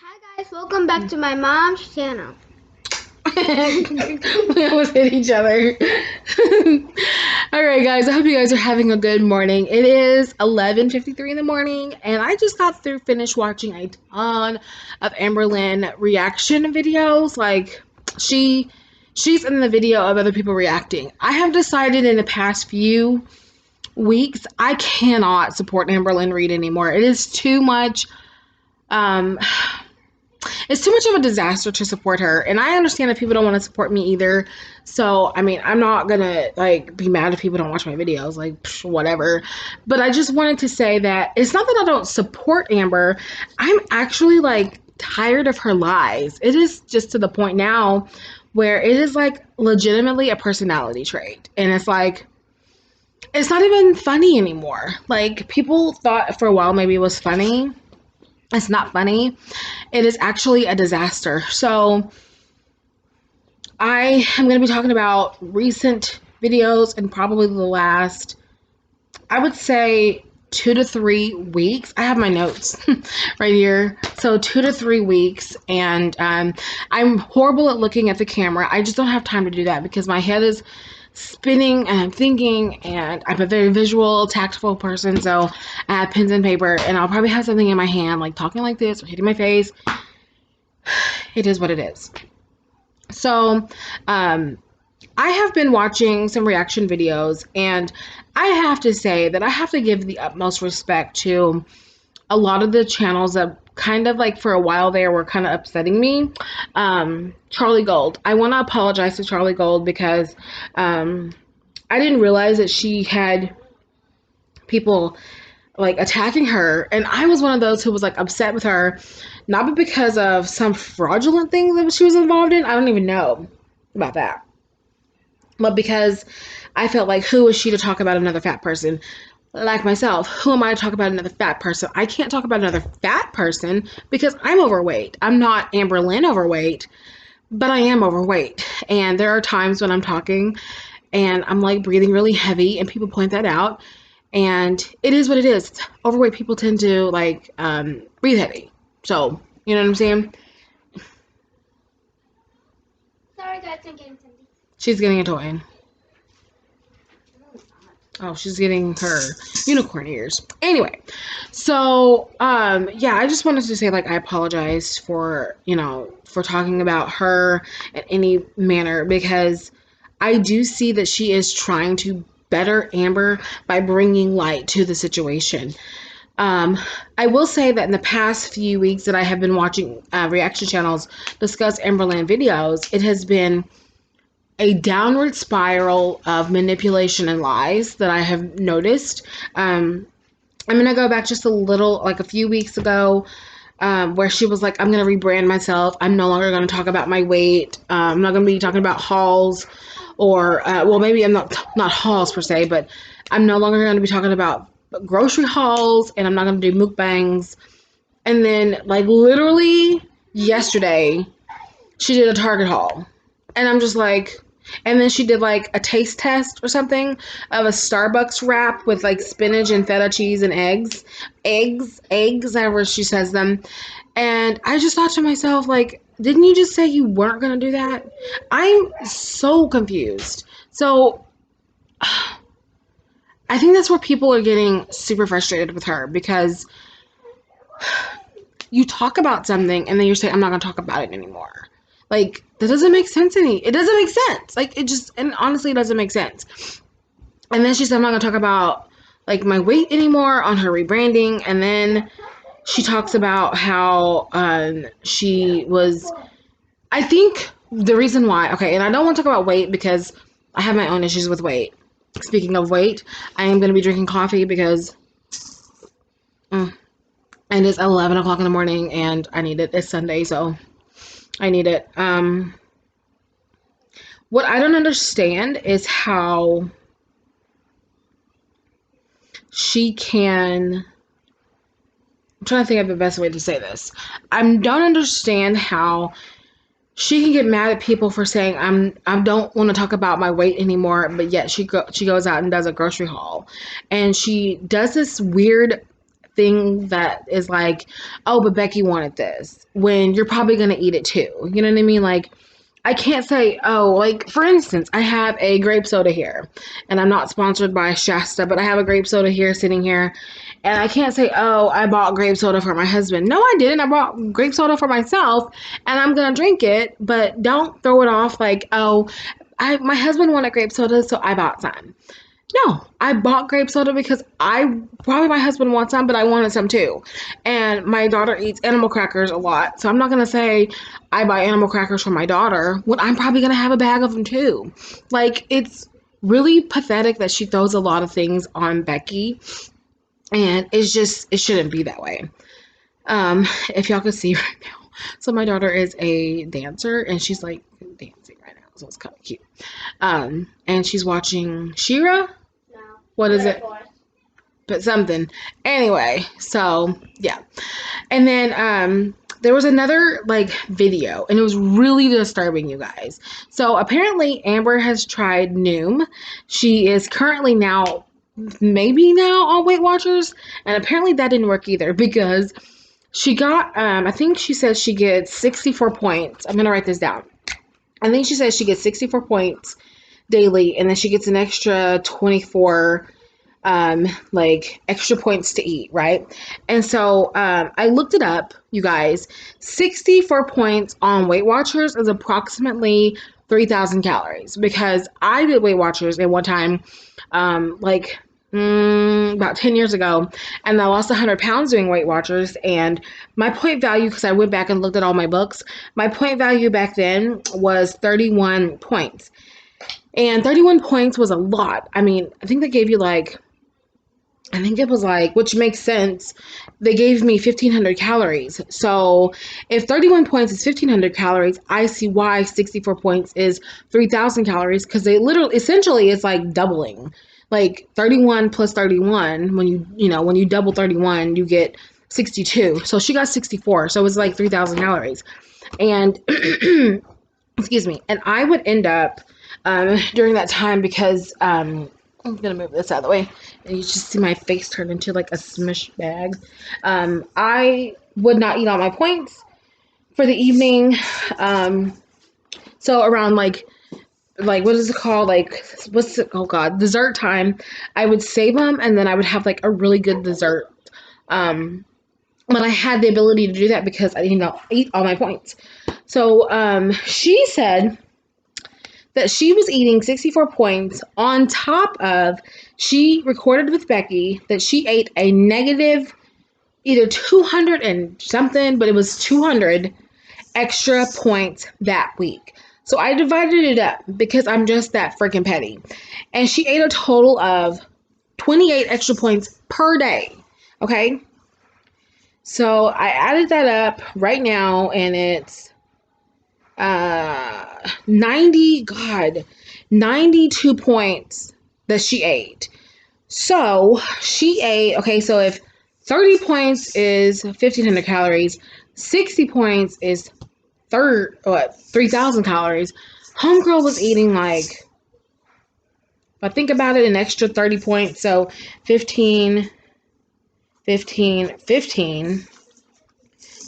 Hi guys, welcome back to my mom's channel. We almost hit each other. All right, guys. I hope you guys are having a good morning. It is 11:53 in the morning, and I just got through finished watching a ton of Amberlynn reaction videos. Like she's in the video of other people reacting. I have decided in the past few weeks I cannot support Amberlynn Reid anymore. It is too much. Um, it's too much of a disaster to support her, and I understand if people don't want to support me either. So I mean, I'm not gonna like be mad if people don't watch my videos, like whatever. But I just wanted to say that it's not that I don't support Amber. I'm actually like tired of her lies. It is just to the point now where it is like legitimately a personality trait, and it's like it's not even funny anymore. Like people thought for a while maybe it was funny. It's not funny. It is actually a disaster. So I am going to be talking about recent videos and probably the last, I would say 2 to 3 weeks. I have my notes right here. So 2 to 3 weeks. And I'm horrible at looking at the camera. I just don't have time to do that because my head is spinning and I'm thinking, and I'm a very visual, tactful person, so I have pens and paper, and I'll probably have something in my hand, like talking like this or hitting my face. It is what it is. So, I have been watching some reaction videos, and I have to say that I have to give the utmost respect to a lot of the channels that kind of like for a while there were kind of upsetting me. Charlie Gold. I want to apologize to Charlie Gold because I didn't realize that she had people like attacking her, and I was one of those who was like upset with her, not because of some fraudulent thing that she was involved in. I don't even know about that, but because I felt like, who is she to talk about another fat person? Like myself, who am I to talk about another fat person? I can't talk about another fat person because I'm overweight. I'm not Amberlynn overweight, but I am overweight. And there are times when I'm talking and I'm like breathing really heavy, and people point that out. And it is what it is. Overweight people tend to like breathe heavy. So, you know what I'm saying? Sorry guys, I'm getting something. She's getting a toy. Oh, she's getting her unicorn ears. Anyway, so yeah, I just wanted to say like I apologize for, for talking about her in any manner, because I do see that she is trying to better Amber by bringing light to the situation. I will say that in the past few weeks that I have been watching reaction channels discuss Amberlynn videos, it has been a downward spiral of manipulation and lies that I have noticed. I'm going to go back just a little, like a few weeks ago, where she was like, I'm going to rebrand myself. I'm no longer going to talk about my weight. I'm not going to be talking about hauls or, well, maybe I'm not hauls per se, but I'm no longer going to be talking about grocery hauls, and I'm not going to do mukbangs. And then, like, literally yesterday, she did a Target haul. And I'm just like, and then she did like a taste test or something of a Starbucks wrap with like spinach and feta cheese and eggs, however she says them. And I just thought to myself, like, didn't you just say you weren't going to do that? I'm so confused. So I think that's where people are getting super frustrated with her, because you talk about something and then you're saying, I'm not going to talk about it anymore. Like, that doesn't make sense it doesn't make sense. Like, it just, and honestly, it doesn't make sense. And then she said, I'm not going to talk about, like, my weight anymore on her rebranding. And then she talks about how she was, I think the reason why, okay, and I don't want to talk about weight because I have my own issues with weight. Speaking of weight, I am going to be drinking coffee because and it's 11 o'clock in the morning and I need it. It's Sunday, so I need it. What I don't understand is how she can. I'm trying to think of the best way to say this. I don't understand how she can get mad at people for saying I don't want to talk about my weight anymore, but yet she goes out and does a grocery haul, and she does this weird thing that is like, oh, but Becky wanted this, when you're probably going to eat it too. You know what I mean? Like, I can't say, oh, like, for instance, I have a grape soda here, and I'm not sponsored by Shasta, but I have a grape soda here sitting here, and I can't say, oh, I bought grape soda for my husband. No, I didn't. I bought grape soda for myself, and I'm going to drink it, but don't throw it off like, oh, my husband wanted grape soda, so I bought some. No, I bought grape soda because probably my husband wants some, but I wanted some too. And my daughter eats animal crackers a lot. So I'm not going to say I buy animal crackers for my daughter when I'm probably going to have a bag of them too. Like, it's really pathetic that she throws a lot of things on Becky. And it shouldn't be that way. If y'all could see right now. So my daughter is a dancer and she's like dancing right now. So it's kind of cute. And she's watching Shira. What is it? But something. Anyway, so yeah. And then there was another like video, and it was really disturbing, you guys. So apparently Amber has tried Noom. She is currently maybe now on Weight Watchers, and apparently that didn't work either because she got I think she says she gets 64 points. I'm gonna write this down. I think she says she gets 64 points daily, and then she gets an extra 24 like extra points to eat, right? And so I looked it up, you guys. 64 points on Weight Watchers is approximately 3,000 calories, because I did Weight Watchers at one time about 10 years ago, and I lost 100 pounds doing Weight Watchers, and my point value, because I went back and looked at all my books, my point value back then was 31 points. And 31 points was a lot. I mean, I think they gave you which makes sense, they gave me 1,500 calories. So if 31 points is 1,500 calories, I see why 64 points is 3,000 calories, because they essentially, it's like doubling. Like 31 plus 31, when you double 31, you get 62. So she got 64. So it's like 3,000 calories. And excuse me. And I would end up during that time, because I'm gonna move this out of the way, and you just see my face turn into like a smush bag. I would not eat all my points for the evening. So around like what is it called? Oh God, dessert time. I would save them, and then I would have like a really good dessert. But I had the ability to do that because I didn't eat all my points. So she said that she was eating 64 points on top of, she recorded with Becky that she ate a negative either 200 and something, but it was 200 extra points that week. So I divided it up because I'm just that freaking petty. And she ate a total of 28 extra points per day. Okay? So I added that up right now, and it's 92 points that she ate. So she ate, okay, so if 30 points is 1,500 calories, 60 points is 3,000 calories. Homegirl was eating if I think about it, an extra 30 points. So 15,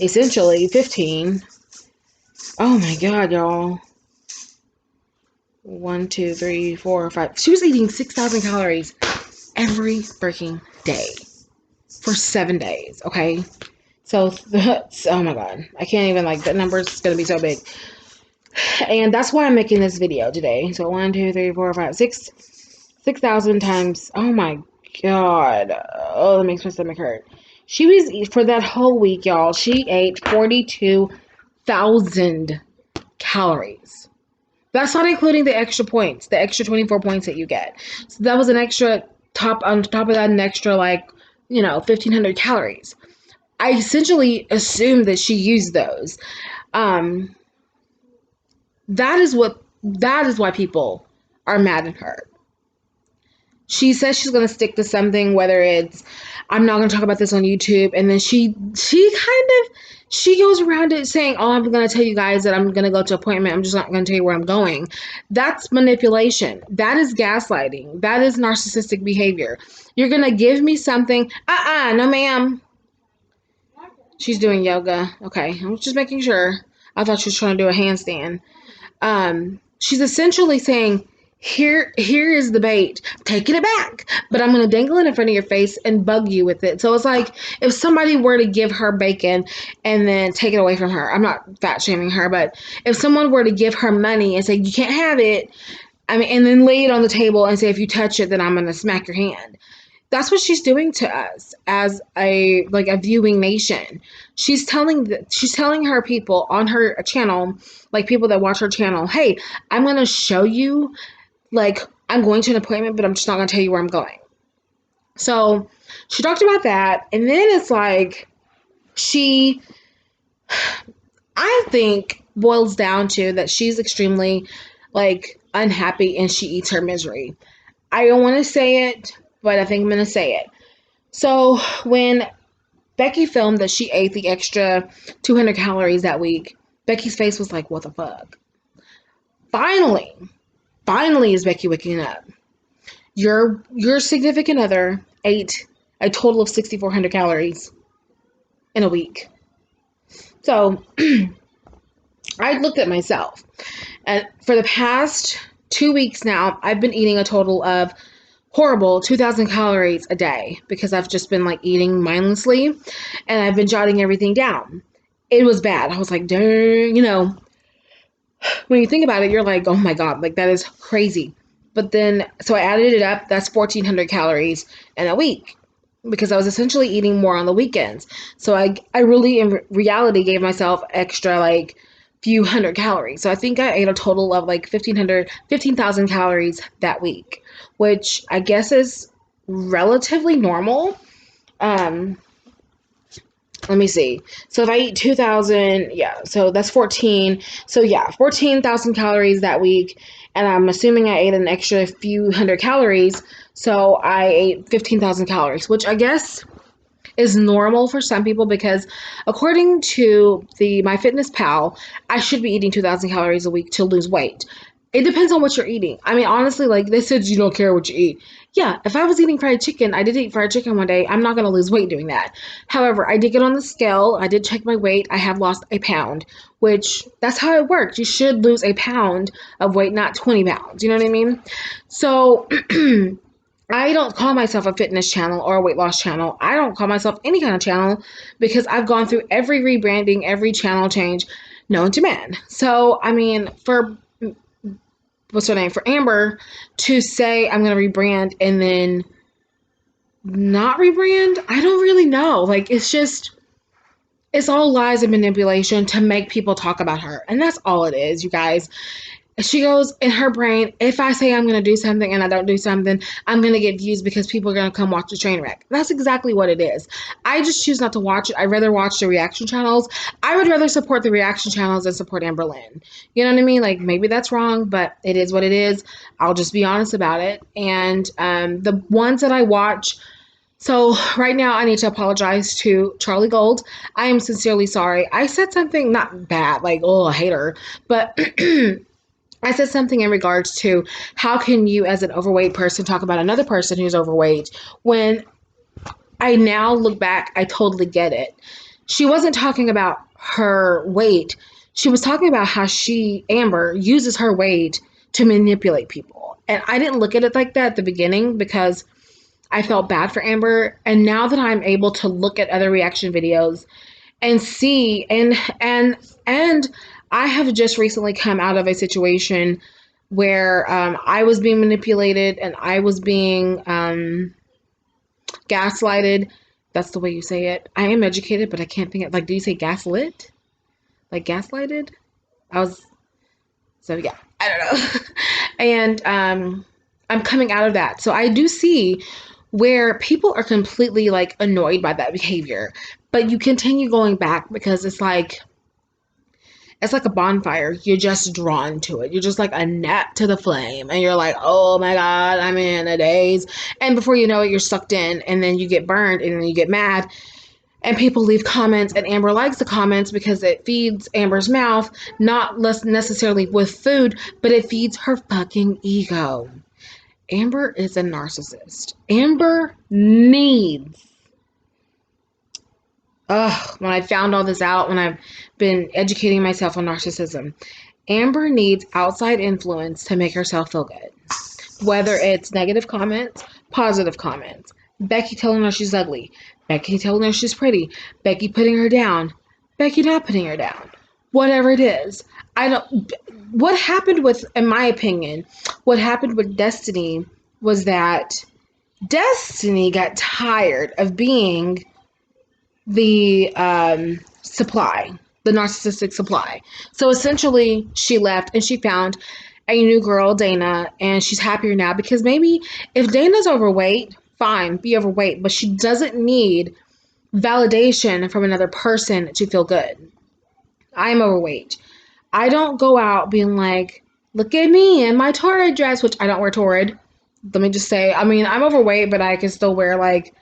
essentially 15. Oh my God, y'all. 1, 2, 3, 4, 5. She was eating 6,000 calories every freaking day for 7 days, okay? So, oh my God. I can't even, that number's going to be so big. And that's why I'm making this video today. So, 1, 2, 3, 4, 5, 6. 6,000 times. Oh my God. Oh, that makes my stomach hurt. She was, for that whole week, y'all, she ate 42,000 calories. That's not including the extra points, the extra 24 points that you get. So that was an extra on top of that, an extra 1,500 calories. I essentially assumed that she used those. That is why people are mad at her. she says she's going to stick to something, whether it's, I'm not going to talk about this on YouTube. And then she goes around it saying, oh, I'm going to tell you guys that I'm going to go to an appointment. I'm just not going to tell you where I'm going. That's manipulation. That is gaslighting. That is narcissistic behavior. You're going to give me something. No, ma'am. She's doing yoga. Okay. I'm just making sure. I thought she was trying to do a handstand. She's essentially saying, here is the bait. Taking it back. But I'm going to dangle it in front of your face and bug you with it. So it's like if somebody were to give her bacon and then take it away from her. I'm not fat shaming her, but if someone were to give her money and say, you can't have it, and then lay it on the table and say, if you touch it, then I'm going to smack your hand. That's what she's doing to us as a viewing nation. She's telling her people on her channel, like people that watch her channel, hey, I'm going to show you, I'm going to an appointment, but I'm just not going to tell you where I'm going. So she talked about that. And then it's like, I think boils down to that she's extremely unhappy and she eats her misery. I don't want to say it, but I think I'm going to say it. So when Becky filmed that she ate the extra 200 calories that week, Becky's face was like, what the fuck? Finally is Becky waking up. Your significant other ate a total of 6,400 calories in a week. So I looked at myself, and for the past 2 weeks now, I've been eating a total of horrible 2,000 calories a day because I've just been eating mindlessly, and I've been jotting everything down. It was bad. I was like, dang, when you think about it, you're like, oh my God, that is crazy. But then, so I added it up. That's 1,400 calories in a week because I was essentially eating more on the weekends. So I really, in reality, gave myself extra, few hundred calories. So I think I ate a total of 15,000 calories that week, which I guess is relatively normal. Let me see. So if I eat 2,000, so that's 14. So 14,000 calories that week. And I'm assuming I ate an extra few hundred calories. So I ate 15,000 calories, which I guess is normal for some people because according to the MyFitnessPal, I should be eating 2,000 calories a week to lose weight. It depends on what you're eating. Honestly, they said you don't care what you eat. Yeah, if I was eating fried chicken, I did eat fried chicken one day. I'm not going to lose weight doing that. However, I did get on the scale. I did check my weight. I have lost a pound, which that's how it works. You should lose a pound of weight, not 20 pounds. You know what I mean? So I don't call myself a fitness channel or a weight loss channel. I don't call myself any kind of channel because I've gone through every rebranding, every channel change known to man. So, for Amber to say I'm going to rebrand and then not rebrand, I don't really know. It's all lies and manipulation to make people talk about her. And that's all it is, you guys. She goes in her brain, if I say I'm going to do something and I don't do something, I'm going to get views because people are going to come watch the train wreck. That's exactly what it is. I just choose not to watch it. I'd rather watch the reaction channels. I would rather support the reaction channels than support Amberlynn. You know what I mean? Maybe that's wrong, but it is what it is. I'll just be honest about it. And the ones that I watch, so right now I need to apologize to Charlie Gold. I am sincerely sorry. I said something not bad, oh, I hate her, but I said something in regards to how can you as an overweight person talk about another person who's overweight when I now look back, I totally get it. She wasn't talking about her weight. She was talking about how Amber, uses her weight to manipulate people. And I didn't look at it like that at the beginning because I felt bad for Amber. And now that I'm able to look at other reaction videos and see, and I have just recently come out of a situation where I was being manipulated and I was being gaslighted. That's the way you say it. I am educated, but I can't think of, do you say gaslit? Gaslighted? So yeah, I don't know. And I'm coming out of that. So I do see where people are completely annoyed by that behavior, but you continue going back because it's it's like a bonfire. You're just drawn to it. You're just like a gnat to the flame. And you're like, oh my God, I'm in a daze. And before you know it, you're sucked in. And then you get burned. And then you get mad. And people leave comments. And Amber likes the comments because it feeds Amber's mouth. Not less necessarily with food, but it feeds her fucking ego. Amber is a narcissist. Amber needs... when I found all this out, when I've been educating myself on narcissism, Amber needs outside influence to make herself feel good. Whether it's negative comments, positive comments, Becky telling her she's ugly, Becky telling her she's pretty, Becky putting her down, Becky not putting her down. Whatever it is. What happened with, in my opinion, what happened with Destiny was that Destiny got tired of being the supply, the narcissistic supply. So essentially, she left and she found a new girl, Dana, and she's happier now because maybe if Dana's overweight, fine, be overweight, but she doesn't need validation from another person to feel good. I'm overweight. I don't go out being like, look at me in my Torrid dress, which I don't wear Torrid. Let me just say, I mean, I'm overweight, but I can still wear like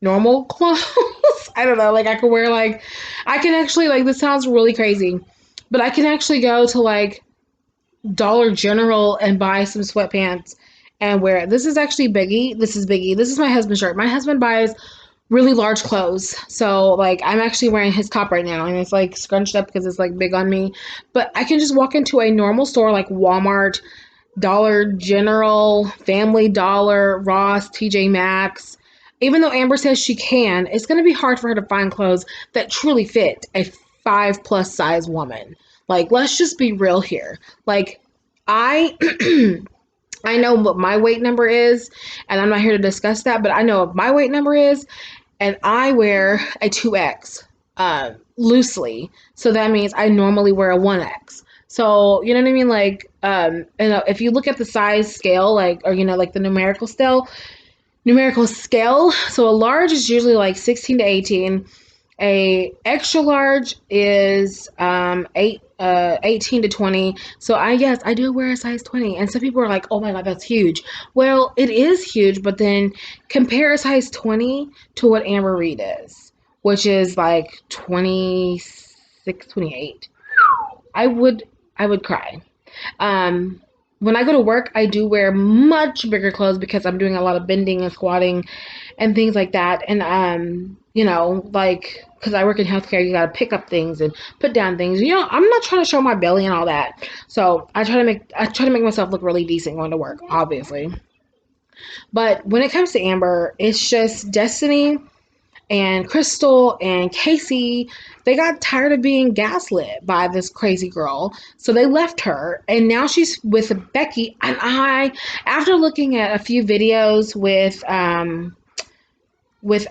normal clothes. I don't know, like I could wear like, I can actually, like, this sounds really crazy, but I can actually go to like Dollar General and buy some sweatpants and wear it. This is actually Biggie. This is Biggie. This is my husband's shirt. My husband buys really large clothes. So like I'm actually wearing his top right now and it's like scrunched up because it's like big on me. But I can just walk into a normal store like Walmart, Dollar General, Family Dollar, Ross, TJ Maxx. Even though Amber says she can, it's going to be hard for her to find clothes that truly fit a 5+ size woman. Like, let's just be real here. Like, I I know what my weight number is, and I'm not here to discuss that, but I know what my weight number is, and I wear a 2X loosely. So that means I normally wear a 1X. So, you know what I mean? Like, if you look at the size scale, like, or, like the numerical scale. So a large is usually like 16 to 18. A extra large is 18 to 20. So I do wear a size 20. And some people are like, oh my God, that's huge. Well, it is huge, but then compare a size 20 to what Amber Reid is, which is like 26, 28. I would cry. When I go to work, I do wear much bigger clothes because I'm doing a lot of bending and squatting and things like that. And, like, because I work in healthcare, you got to pick up things and put down things. I'm not trying to show my belly and all that. So I try to make myself look really decent going to work, obviously. But when it comes to Amber, it's just Destiny and Crystal and Casey. They got tired of being gaslit by this crazy girl, so they left her, and now she's with Becky. And after looking at a few videos with I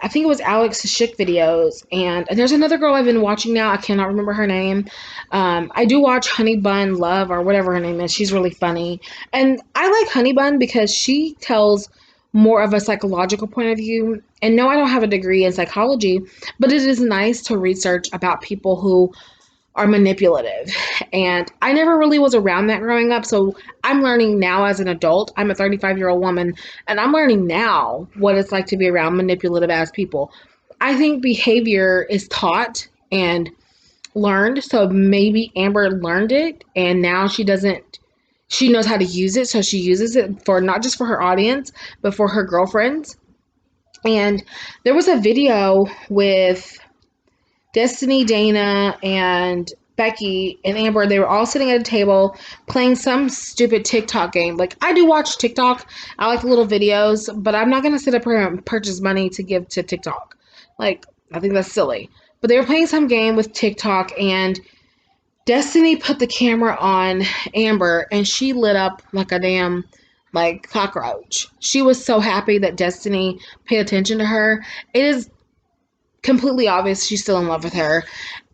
think it was Alex Schick videos, and there's another girl I've been watching now. I cannot remember her name. I do watch Honey Bun Love or whatever her name is. She's really funny, and I like Honey Bun because she tells more of a psychological point of view. And no, I don't have a degree in psychology, but it is nice to research about people who are manipulative. And I never really was around that growing up, so I'm learning now as an adult. I'm a 35-year-old woman, and I'm learning now what it's like to be around manipulative ass people. I think behavior is taught and learned, so maybe Amber learned it, and now she knows how to use it, so she uses it for not just for her audience, but for her girlfriends. And there was a video with Destiny, Dana, and Becky and Amber. They were all sitting at a table playing some stupid TikTok game. Like, I do watch TikTok. I like the little videos, but I'm not going to sit up here and purchase money to give to TikTok. Like, I think that's silly. But they were playing some game with TikTok, and Destiny put the camera on Amber, and she lit up like a damn, like, cockroach. She was so happy that Destiny paid attention to her. It is completely obvious she's still in love with her.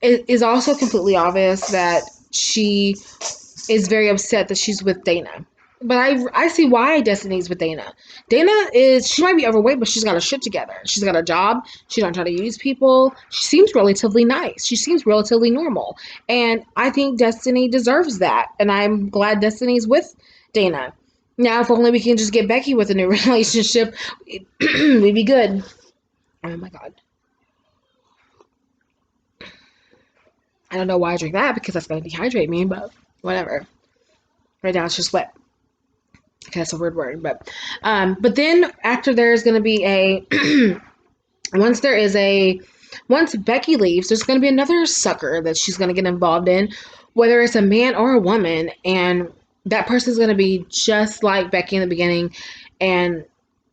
It is also completely obvious that she is very upset that she's with Dana. But I see why Destiny's with Dana. She might be overweight, but she's got her shit together. She's got a job. She don't try to use people. She seems relatively nice. She seems relatively normal. And I think Destiny deserves that. And I'm glad Destiny's with Dana. Now, if only we can just get Becky with a new relationship, we'd be good. Oh my God. I don't know why I drink that because that's going to dehydrate me, but whatever. Right now it's just wet. Okay, that's a weird word, but then after there's going to be a once Becky leaves, there's going to be another sucker that she's going to get involved in, whether it's a man or a woman, and that person's going to be just like Becky in the beginning and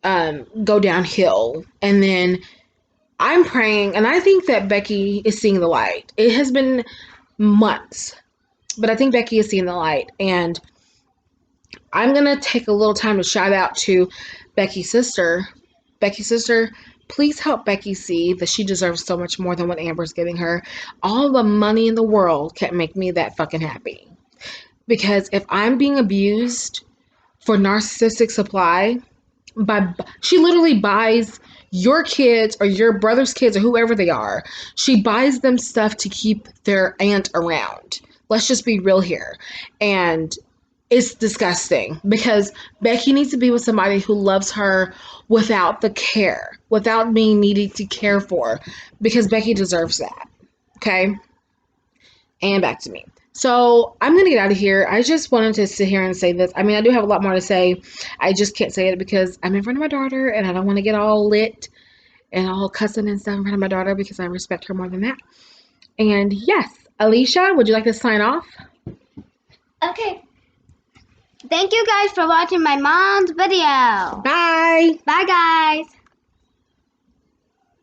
go downhill. And then I'm praying, and I think that Becky is seeing the light. It has been months, but I think Becky is seeing the light, and I'm going to take a little time to shout out to Becky's sister. Becky's sister, please help Becky see that she deserves so much more than what Amber's giving her. All the money in the world can't make me that fucking happy. Because if I'm being abused for narcissistic supply, she literally buys your kids or your brother's kids or whoever they are, she buys them stuff to keep their aunt around. Let's just be real here. And it's disgusting because Becky needs to be with somebody who loves her without the care, without being needed to care for, because Becky deserves that. Okay? And back to me. So I'm going to get out of here. I just wanted to sit here and say this. I mean, I do have a lot more to say. I just can't say it because I'm in front of my daughter and I don't want to get all lit and all cussing and stuff in front of my daughter because I respect her more than that. And yes, Alicia, would you like to sign off? Okay. Thank you guys for watching my mom's video. Bye. Bye, guys.